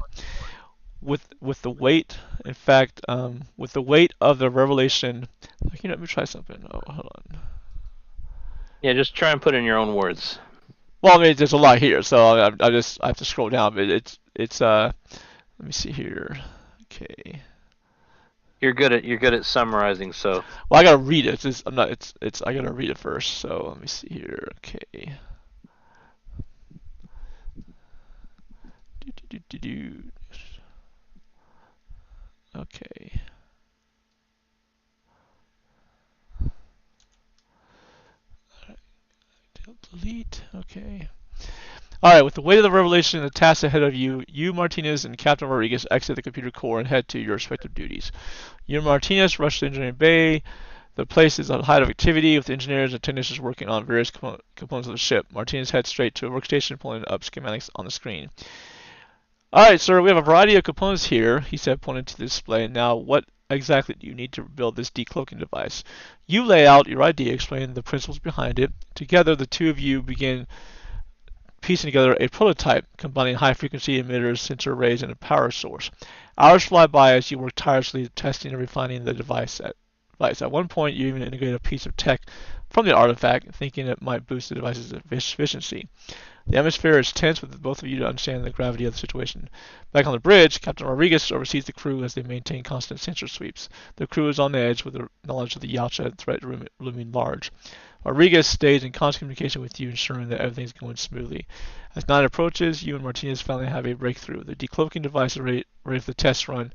with the weight, in fact, with the weight of the revelation. Let me try something. Oh, hold on. Yeah, just try and put it in your own words. Well, I mean, there's a lot here, so I have to scroll down, but it's let me see here. Okay. You're good at summarizing, so. Well, I gotta read it. I'm not. It's. I gotta read it first. So let me see here. Okay. Okay. Delete. Okay. All right. With the weight of the revelation and the task ahead of you, you, Martinez, and Captain Rodriguez exit the computer core and head to your respective duties. You and Martinez rush to engineering bay. The place is at a height of activity with engineers and technicians working on various components of the ship. Martinez heads straight to a workstation, pulling up schematics on the screen. Alright, sir, we have a variety of components here, he said, pointing to the display. Now, what exactly do you need to build this decloaking device? You lay out your idea, explaining the principles behind it. Together, the two of you begin piecing together a prototype, combining high-frequency emitters, sensor arrays, and a power source. Hours fly by as you work tirelessly testing and refining the device. At one point, you even integrate a piece of tech from the artifact, thinking it might boost the device's efficiency. The atmosphere is tense with both of you to understand the gravity of the situation. Back on the bridge, Captain Rodriguez oversees the crew as they maintain constant sensor sweeps. The crew is on edge with the knowledge of the Yacha threat looming large. Rodriguez stays in constant communication with you, ensuring that everything is going smoothly. As night approaches, you and Martinez finally have a breakthrough. The decloaking device is ready for the test run,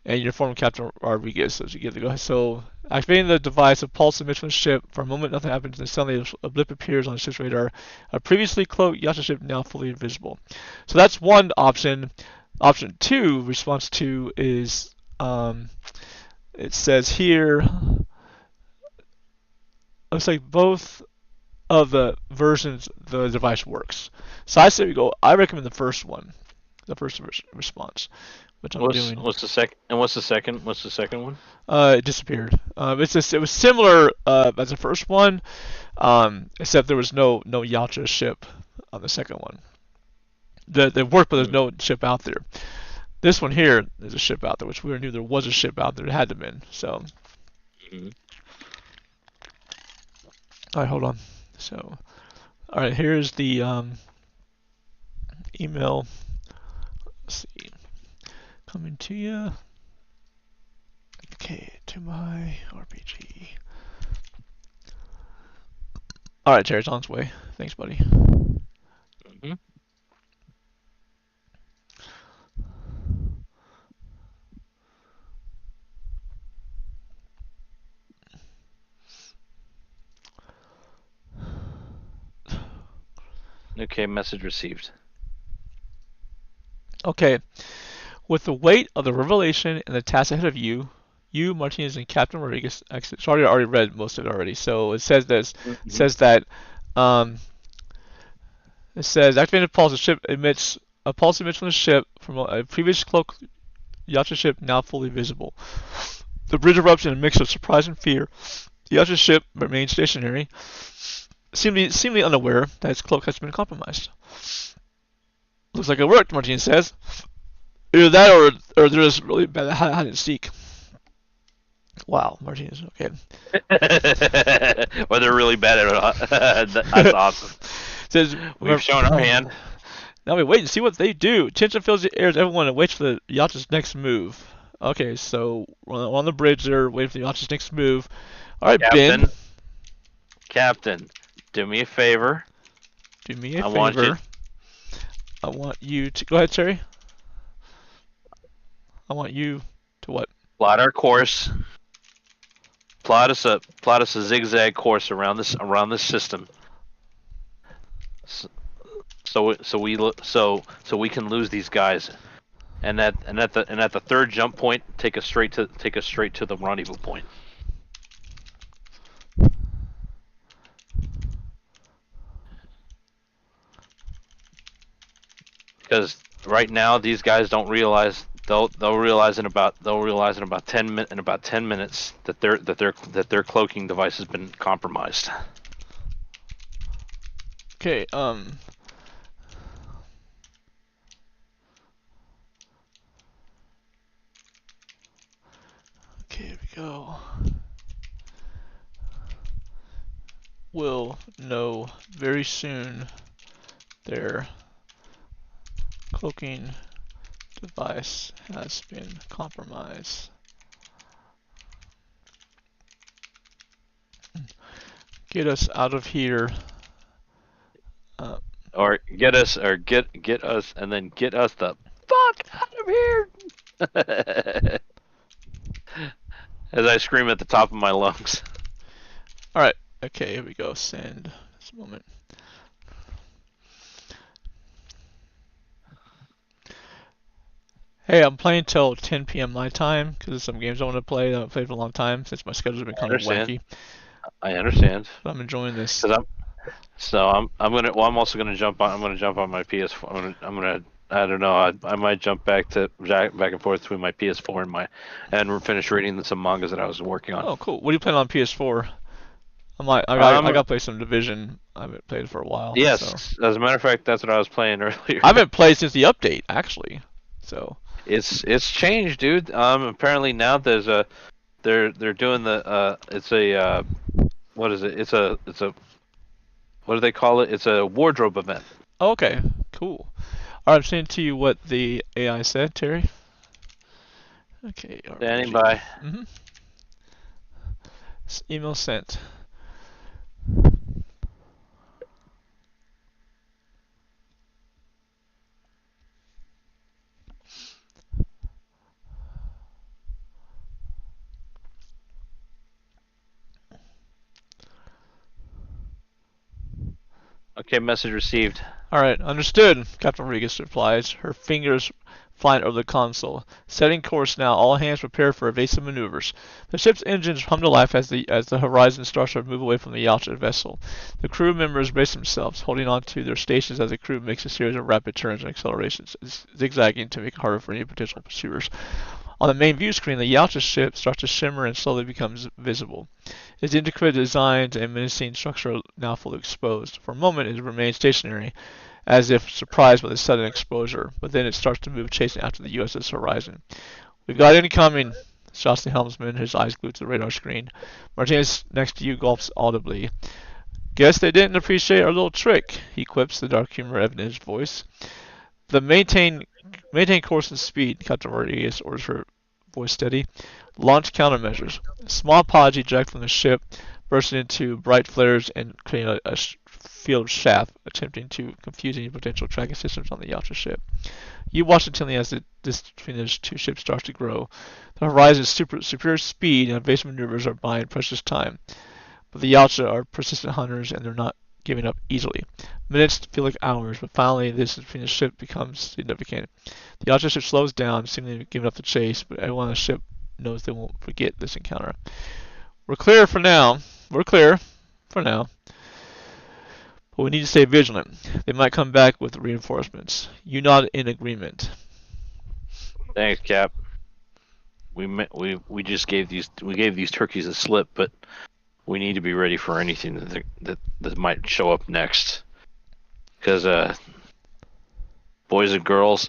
and you inform Captain Rodriguez as you get to go. So, activating the device, a pulse emits from the ship. For a moment, nothing happens, and suddenly a blip appears on the ship's radar. A previously cloaked Yacha ship now fully invisible. So that's one option. Option 2, response 2, is it says here, looks like both of the versions the device works. So I say I recommend the first one, the first response, which I'm doing. What's the second? And what's the second? What's the second one? It disappeared. It was similar as the first one, except there was no Yacha ship on the second one. They worked, but there's no ship out there. This one here is a ship out there, which we knew there was a ship out there. It had to have been. So. Mm-hmm. All right, hold on. So, all right, here's the email. Let's see, coming to you. Okay, to my RPG. All right, Terry, it's on its way. Thanks, buddy. Mm-hmm. Okay, message received. Okay, with the weight of the revelation and the task ahead of you, you, Martinez, and Captain Rodriguez exit. Sorry, I already read most of it already. So it says this. Mm-hmm. It says that. It says activated pulse. The ship emits a pulse emits from the ship from a previous cloaked Yacha ship now fully visible. The bridge erupts in a mix of surprise and fear. The Yacha ship remains stationary, seemingly unaware that its cloak has been compromised. Looks like it worked, Martinez says. Either that or they're just really bad at hide and seek. Wow, Martinez, okay. Or they're really bad at it. That's awesome. Says, we've shown our hand. Now we wait and see what they do. Tension fills the air as everyone waits for the Yacha's next move. Okay, so we're on the bridge there, waiting for the Yacha's next move. Alright, Ben. Captain, do me a favor. Do me a favor. I want you to... Go ahead, Terry. I want you to what? Plot our course. Plot us a zigzag course around this system. So we can lose these guys, and at the third jump point, take us straight to the rendezvous point. Because right now these guys don't realize they'll realize in about 10 minutes that their cloaking device has been compromised. Okay, go. Will know very soon their cloaking device has been compromised. Get us out of here. Or get us, and then get us the fuck out of here! As I scream at the top of my lungs. Alright, okay, here we go. Send. This moment. Hey, I'm playing till 10 p.m. my time because there's some games I want to play that I haven't played for a long time since my schedule's been kind of wacky. I understand. But I'm enjoying this. I'm also gonna jump on. I'm gonna jump on my PS4. I don't know. I might jump back and forth between my PS4 and finish reading some mangas that I was working on. Oh, cool. What are you playing on PS4? I got to play some Division. I haven't played it for a while. Yes, so. As a matter of fact, that's what I was playing earlier. I haven't played since the update, actually. So. It's changed, dude. Apparently now they're doing the what is it? It's a what do they call it? It's a wardrobe event. Oh, okay, cool. All right, I'm sending to you what the AI said, Terry. Okay. Standing by. Email sent. Okay, message received. Alright, understood, Captain Rodriguez replies, her fingers flying over the console. Setting course now, all hands prepare for evasive maneuvers. The ship's engines hum to life as the Horizon starts to move away from the Yacht vessel. The crew members brace themselves, holding on to their stations as the crew makes a series of rapid turns and accelerations, zigzagging to make it harder for any potential pursuers. On the main view screen, the Yacht ship starts to shimmer and slowly becomes visible. Its intricate designs and menacing structure are now fully exposed. For a moment, it remains stationary, as if surprised by the sudden exposure, but then it starts to move, chasing after the USS Horizon. "We've got incoming," shouts the helmsman, his eyes glued to the radar screen. Martinez next to you gulps audibly. "Guess they didn't appreciate our little trick," he quips, the dark humor evident in his voice. "The maintain course and speed," Captain Rodriguez orders, her voice steady. "Launch countermeasures." A small pods eject from the ship, bursting into bright flares and creating a field of chaff, attempting to confuse any potential tracking systems on the Yacht ship. You watch intently as the distance between the two ships starts to grow. The Horizon's superior speed and evasive maneuvers are buying precious time, but the Yachts are persistent hunters and they're not giving up easily. Minutes feel like hours, but finally the distance between the ship becomes significant. The Yacht ship slows down, seemingly giving up the chase, but everyone on the ship knows they won't forget this encounter. We're clear for now. But we need to stay vigilant. They might come back with reinforcements. You nod in agreement. Thanks, Cap. We just gave these turkeys a slip, but we need to be ready for anything that might show up next. Because boys and girls,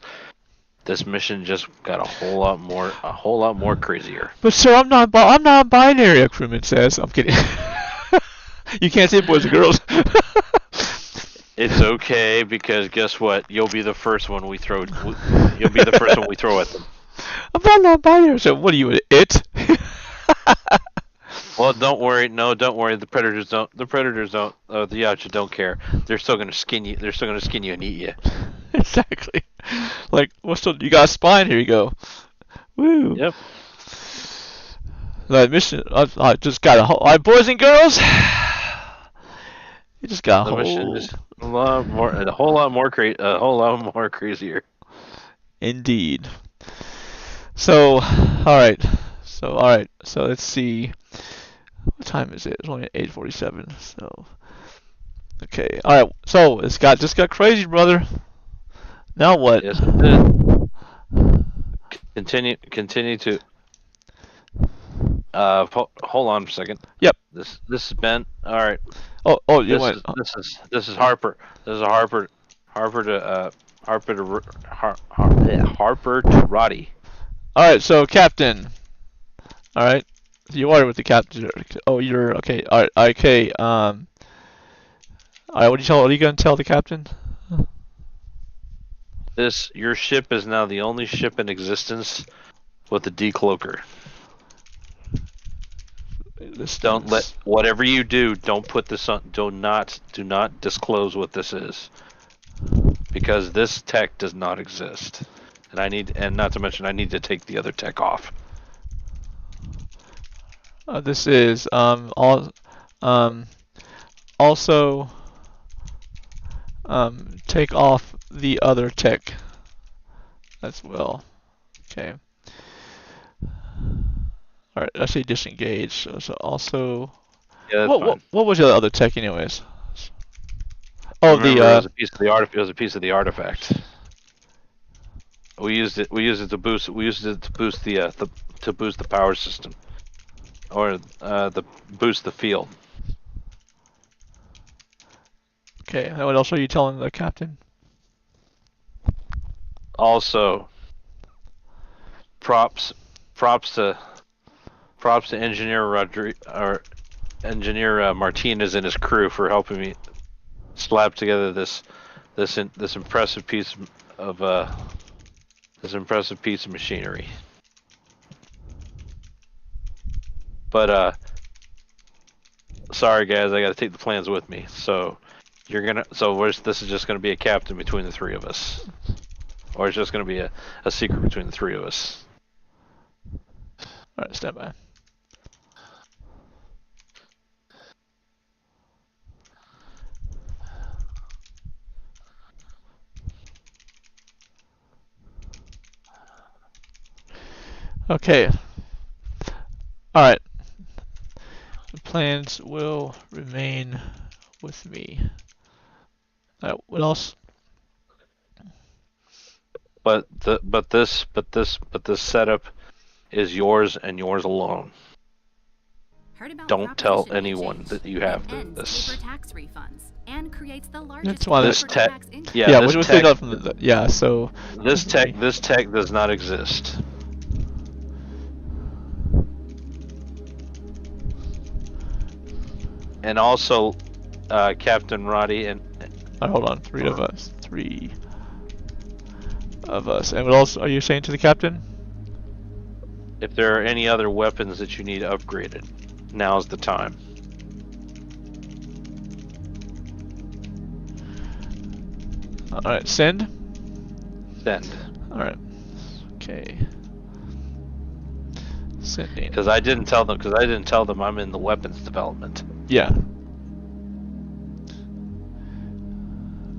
this mission just got a whole lot more crazier. But sir, I'm not binary, a crewman says. I'm kidding. You can't say boys and girls. It's okay, because guess what? You'll be the first one we throw. You'll be the first one we throw at them. I'm not binary. So what are you, it? Well, don't worry. No, don't worry. The predators don't. The Yachts don't care. They're still gonna skin you. They're still gonna skin you and eat you. Exactly. Like, you got a spine? Here you go. Woo. Yep. That mission. I just got a whole. All right, boys and girls. You just got a mission is a whole lot more crazier. Indeed. So, all right. So let's see. What time is it? It's only 8:47. So, okay. All right. So it's just got crazy, brother. Now what? Yes, it did. Continue to. Hold on for a second. Yep. This is Ben. All right. Oh, you went. This is Harper. This is Harper to Roddy. All right. So, Captain. All right. You are with the captain. Oh, you're okay. All right. Okay. All right. What are you gonna tell the captain? Your ship is now the only ship in existence with a decloaker. Don't let whatever you do. Don't put this on. Do not disclose what this is, because this tech does not exist, and not to mention I need to take the other tech off. This is also take off the other tech as well. Okay. All right. I say disengage. So also. Yeah, that's fine. What was the other tech anyways? Oh, Remember, it was a piece of the It was a piece of the artifact. We used it. We used it to boost. We used it to boost the power system, or boost the field. Okay. And what else are you telling the captain? Also, props to Engineer Martinez and his crew for helping me slap together this impressive piece of machinery. But sorry guys, I got to take the plans with me. So this is just gonna be a captain between the three of us, or it's just gonna be a secret between the three of us. All right, stand by. Okay. Alright. The plans will remain with me. Alright, what else? But this setup is yours and yours alone. Don't tell anyone that you have this. That's why this tech. Yeah, this tech. Yeah, so this tech does not exist. And also, Captain Roddy and. Hold on, three of us. And what else are you saying to the captain? If there are any other weapons that you need upgraded, now's the time. Alright, send? Send. Alright. Okay. Sending. Because I didn't tell them I'm in the weapons development. Yeah.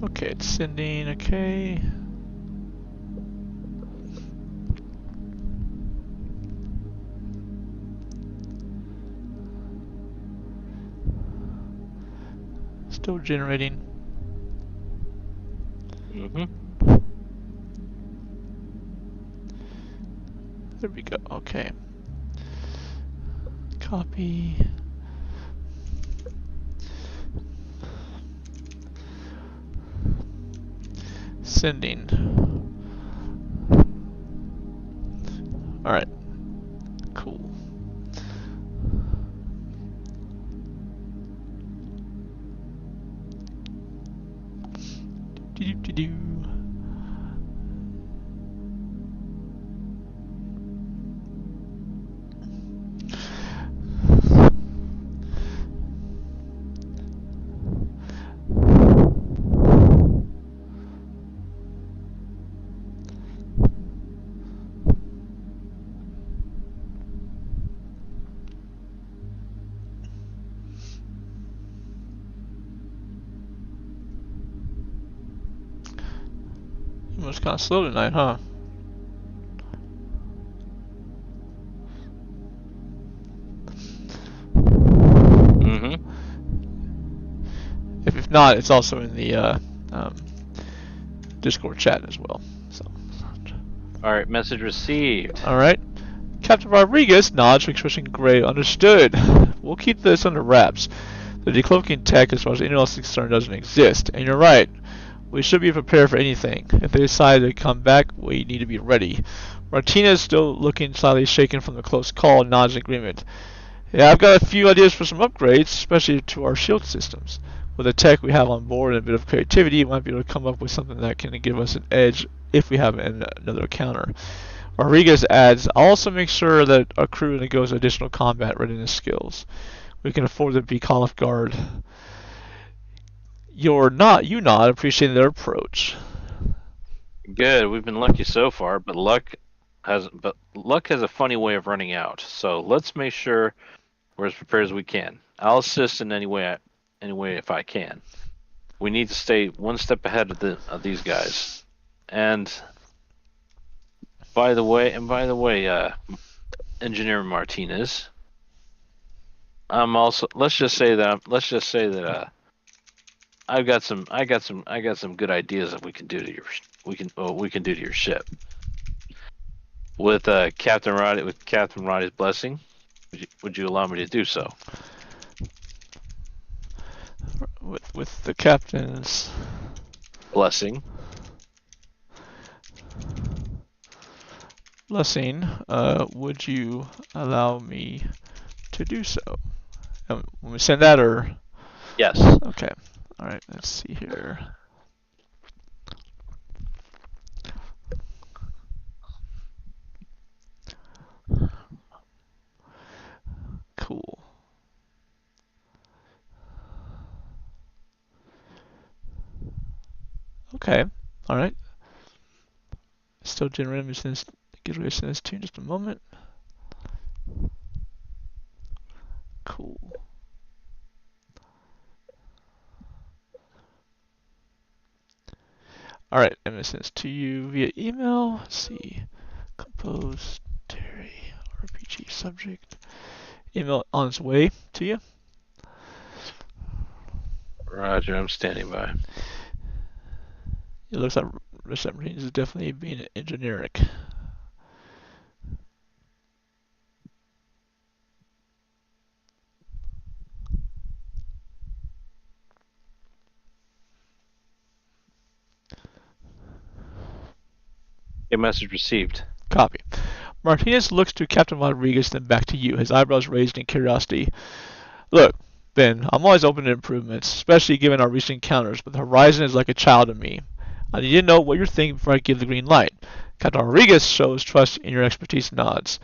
Okay, it's sending, okay. Still generating. There we go, okay. Copy. Sending. Alright. Cool. Do-do-do-do. It was kind of slow tonight, huh? If not, it's also in the Discord chat as well. So. Alright, message received. Alright. Captain Rodriguez nods, expressing gray. Understood. We'll keep this under wraps. The decloaking tech, as far as anyone else is concerned, doesn't exist. And you're right. We should be prepared for anything. If they decide to come back, we need to be ready. Martinez, still looking slightly shaken from the close call, nods in agreement. Yeah, I've got a few ideas for some upgrades, especially to our shield systems. With the tech we have on board and a bit of creativity, we might be able to come up with something that can give us an edge if we have another encounter. Rodriguez adds, I'll also make sure that our crew undergoes additional combat readiness skills. We can afford to be caught off guard. You not appreciating their approach. Good. We've been lucky so far, but luck has a funny way of running out. So let's make sure we're as prepared as we can. I'll assist in any way if I can. We need to stay one step ahead of these guys. And by the way, Engineer Martinez, I'm also. Let's just say that. I got some good ideas that we can do to your ship. With Captain Roddy's blessing, would you allow me to do so? With the captain's Blessing. would you allow me to do so? When we send that, or Yes. okay. All right. Let's see here. Cool. Okay. All right. Still generating. Get rid of this too in just a moment. Cool. All right. I'm gonna send this to you via email. Let's see. Compose Terry RPG subject. Email on its way to you. Roger. I'm standing by. It looks like Reception is definitely being generic. A message received. Copy. Martinez looks to Captain Rodriguez, then back to you, his eyebrows raised in curiosity. Look, Ben, I'm always open to improvements, especially given our recent encounters, but the Horizon is like a child to me. I need to know what you're thinking before I give the green light. Captain Rodriguez shows trust in your expertise nods.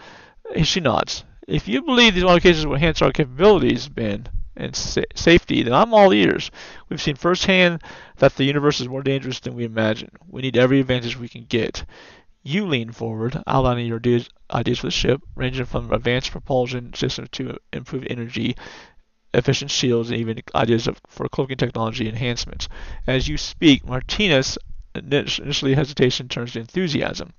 She nods. If you believe these modifications will enhance our capabilities, Ben, and safety, then I'm all ears. We've seen firsthand that the universe is more dangerous than we imagine. We need every advantage we can get. You lean forward, outlining your ideas for the ship, ranging from advanced propulsion systems to improved energy, efficient shields, and even ideas for cloaking technology enhancements. As you speak, Martinez initially hesitation turns to enthusiasm.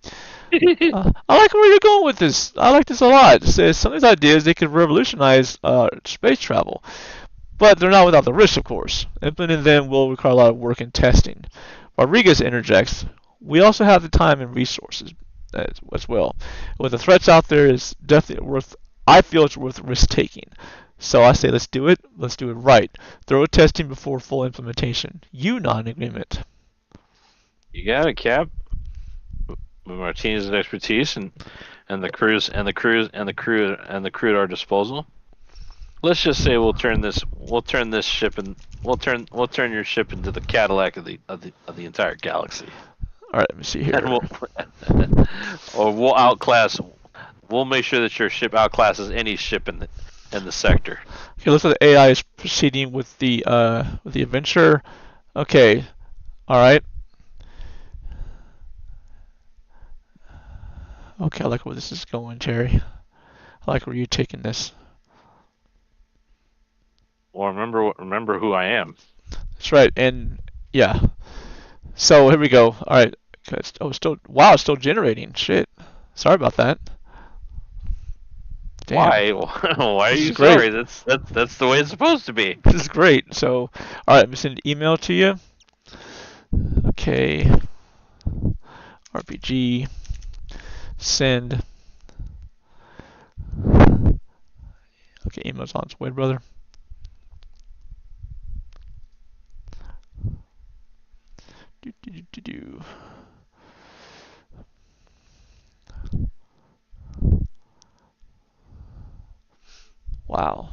I like where you're going with this. I like this a lot. It says some of these ideas they could revolutionize space travel, but they're not without the risk, of course. Implementing them will require a lot of work and testing. Rodriguez interjects, we also have the time and resources as well. With the threats out there, it's definitely worth. I feel it's worth risk taking. So I say, let's do it. Let's do it right. Thorough testing before full implementation. You nod in agreement. You got it, Cap. Martinez's expertise and the crew at our disposal. Let's just say we'll turn your ship into the Cadillac of the entire galaxy. All right, let me see here. And we'll make sure that your ship outclasses any ship in the sector. Okay, looks like the AI is proceeding with the adventure. Okay, all right. Okay, I like where this is going, Terry. I like where you're taking this. Well, remember who I am. That's right, and yeah. So here we go. All right. It's still generating. Shit. Sorry about that. Damn. Why? Why are you sorry? That's the way it's supposed to be. This is great. So, all right, I'm send an email to you. Okay. RPG. Send. Okay, email's on its way, brother. Do. Wow.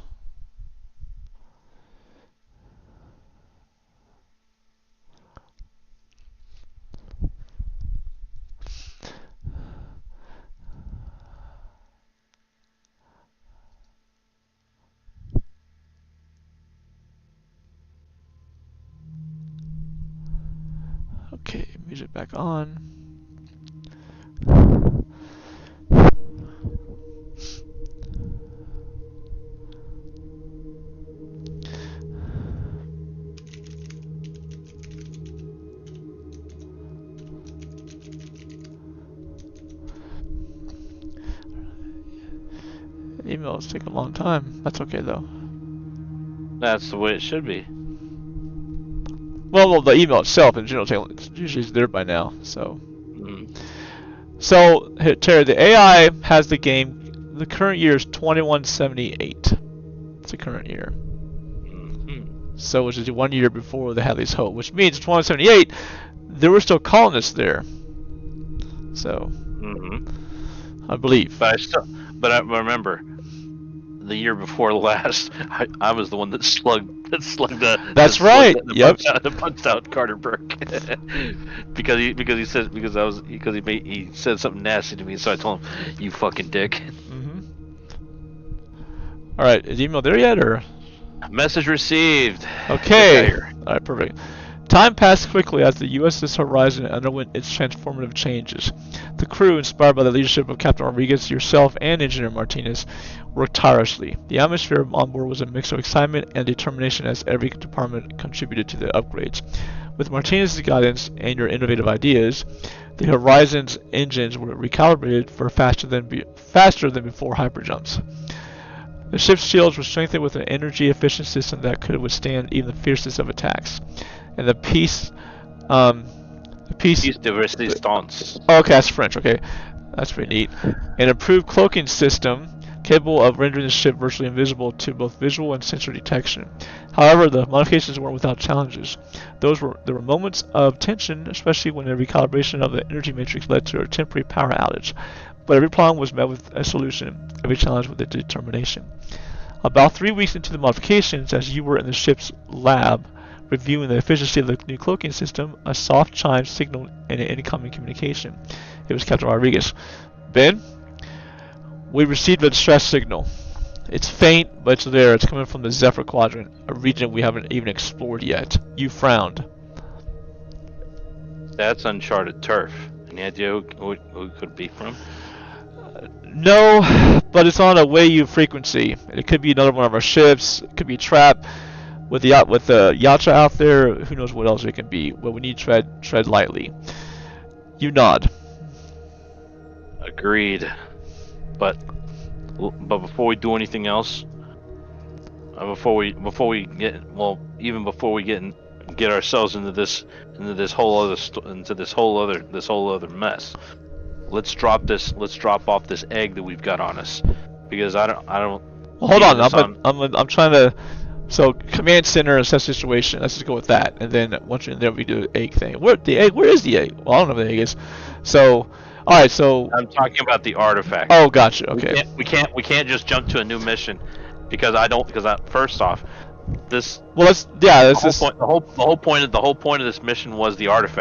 Okay, music back on. Emails take a long time. That's okay though. That's the way it should be. Well, the email itself in general, it's usually there by now. So, Mm. so Terry, the AI has the game. The current year is 2178. It's the current year. Mm-hmm. So, which is 1 year before they had these hope, which means 2178, there were still colonists there. So, Mm-hmm. I believe. But I remember, the year before last, I was the one that slugged the. That's right. Yep. Punched out Carter Burke because he said he said something nasty to me, so I told him, "You fucking dick." Mm-hmm. All right, is the email there yet, or? Message received. Okay. All right, perfect. Time passed quickly as the USS Horizon underwent its transformative changes. The crew, inspired by the leadership of Captain Rodriguez, yourself, and Engineer Martinez, worked tirelessly. The atmosphere on board was a mix of excitement and determination as every department contributed to the upgrades. With Martinez's guidance and your innovative ideas, the Horizon's engines were recalibrated for faster than before hyperjumps. The ship's shields were strengthened with an energy-efficient system that could withstand even the fiercest of attacks. And the piece Piece de resistance. Oh, okay, that's French. Okay, that's pretty neat. An improved cloaking system capable of rendering the ship virtually invisible to both visual and sensory detection. However, the modifications weren't without challenges. There were moments of tension, especially when the recalibration of the energy matrix led to a temporary power outage. But every problem was met with a solution, every challenge with a determination. About 3 weeks into the modifications, as you were in the ship's lab, reviewing the efficiency of the new cloaking system, a soft chime signaled an incoming communication. It was Captain Rodriguez. Ben, we received a distress signal. It's faint, but it's there. It's coming from the Zephyr Quadrant, a region we haven't even explored yet. You frowned. That's uncharted turf. Any idea who it could be from? No, but it's on a Wei-Yu frequency. It could be another one of our ships. It could be a trap. With the Yacha out there, who knows what else it can be. But we need to tread lightly. You nod. Agreed. But before we do anything else, before we get ourselves into this whole other mess, let's drop off this egg that we've got on us, because I don't. Well, hold on, I'm trying to. So command center assess situation. Let's just go with that, and then once you're in there, we do the egg thing. Where is the egg? Well, I don't know where the egg is. So, all right. So I'm talking about the artifact. Oh, gotcha. Okay. We can't just jump to a new mission, because first off, this. Well, the whole point of this mission was the artifact.